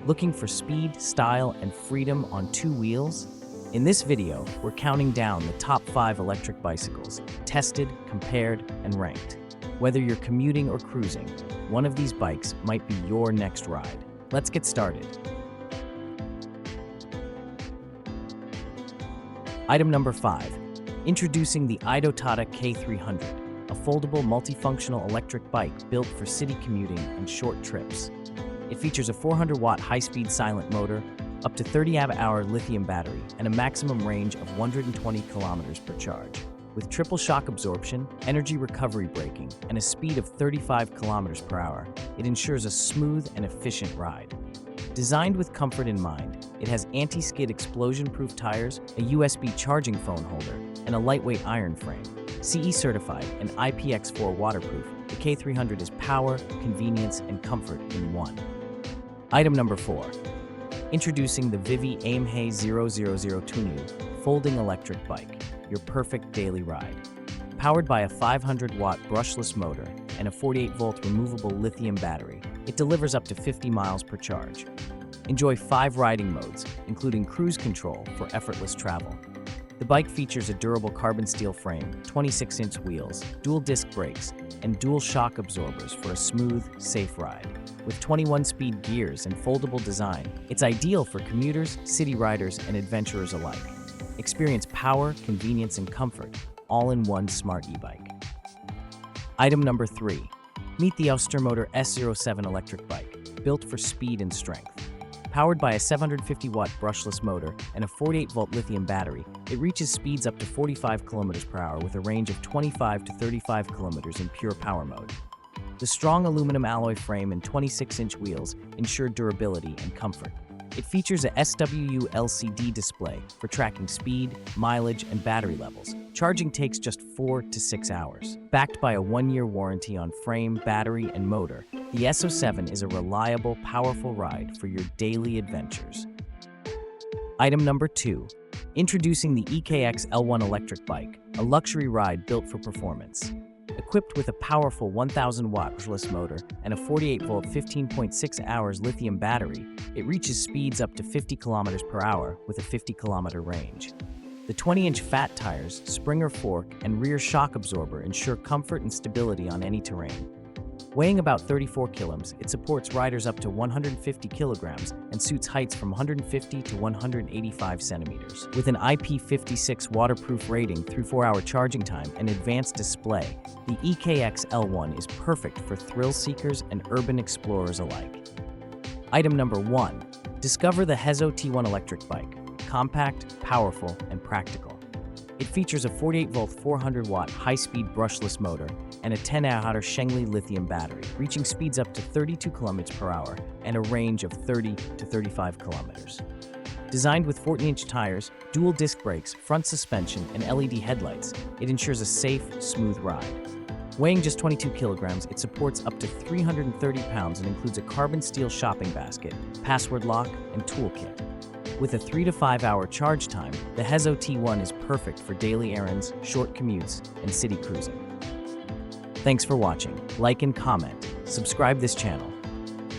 Looking for speed, style, and freedom on two wheels? In this video, we're counting down the top 5 electric bicycles, tested, compared, and ranked. Whether you're commuting or cruising, one of these bikes might be your next ride. Let's get started. Item number 5. Introducing the AOSTIRMOTOR K300, a foldable multifunctional electric bike built for city commuting and short trips. It features a 400-watt high-speed silent motor, up to 30 Ah lithium battery, and a maximum range of 120 kilometers per charge. With triple shock absorption, energy recovery braking, and a speed of 35 kilometers per hour, it ensures a smooth and efficient ride. Designed with comfort in mind, it has anti-skid explosion-proof tires, a USB charging phone holder, and a lightweight iron frame. CE certified and IPX4 waterproof, the K300 is power, convenience, and comfort in one. Item number 4. Introducing the AIMHEI 0002 folding electric bike, your perfect daily ride. Powered by a 500-watt brushless motor and a 48-volt removable lithium battery, it delivers up to 50 miles per charge. Enjoy 5 riding modes, including cruise control for effortless travel. The bike features a durable carbon steel frame, 26-inch wheels, dual disc brakes, and dual shock absorbers for a smooth, safe ride. With 21-speed gears and foldable design, it's ideal for commuters, city riders, and adventurers alike. Experience power, convenience, and comfort, all in one smart e-bike. Item number 3. Meet the AOSTIRMOTOR S07 electric bike, built for speed and strength. Powered by a 750-watt brushless motor and a 48-volt lithium battery, it reaches speeds up to 45 kilometers per hour with a range of 25 to 35 kilometers in pure power mode. The strong aluminum alloy frame and 26-inch wheels ensure durability and comfort. It features a SWU LCD display for tracking speed, mileage, and battery levels. Charging takes just 4 to 6 hours. Backed by a 1-year warranty on frame, battery, and motor, the S07 is a reliable, powerful ride for your daily adventures. Item number 2. Introducing the EKX L1 electric bike, a luxury ride built for performance. Equipped with a powerful 1,000-watt brushless motor and a 48-volt 15.6 hours lithium battery, it reaches speeds up to 50 kilometers per hour with a 50-kilometer range. The 20-inch fat tires, Springer fork, and rear shock absorber ensure comfort and stability on any terrain. Weighing about 34 kilograms, it supports riders up to 150 kilograms and suits heights from 150 to 185 centimeters. With an IP56 waterproof rating through 4-hour charging time and advanced display, the EKX L1 is perfect for thrill seekers and urban explorers alike. Item number 1. Discover the AOSTIRMOTOR T1 electric bike. Compact, powerful, and practical. It features a 48-volt 400-watt high-speed brushless motor and a 10 Ah Shengli lithium battery, reaching speeds up to 32 kilometers per hour and a range of 30 to 35 kilometers. Designed with 14-inch tires, dual disc brakes, front suspension, and LED headlights, it ensures a safe, smooth ride. Weighing just 22 kilograms, it supports up to 330 pounds and includes a carbon steel shopping basket, password lock, and toolkit. With a 3 to 5 hour charge time, the AOSTIRMOTOR T1 is perfect for daily errands, short commutes, and city cruising. Thanks for watching. Like and comment. Subscribe this channel.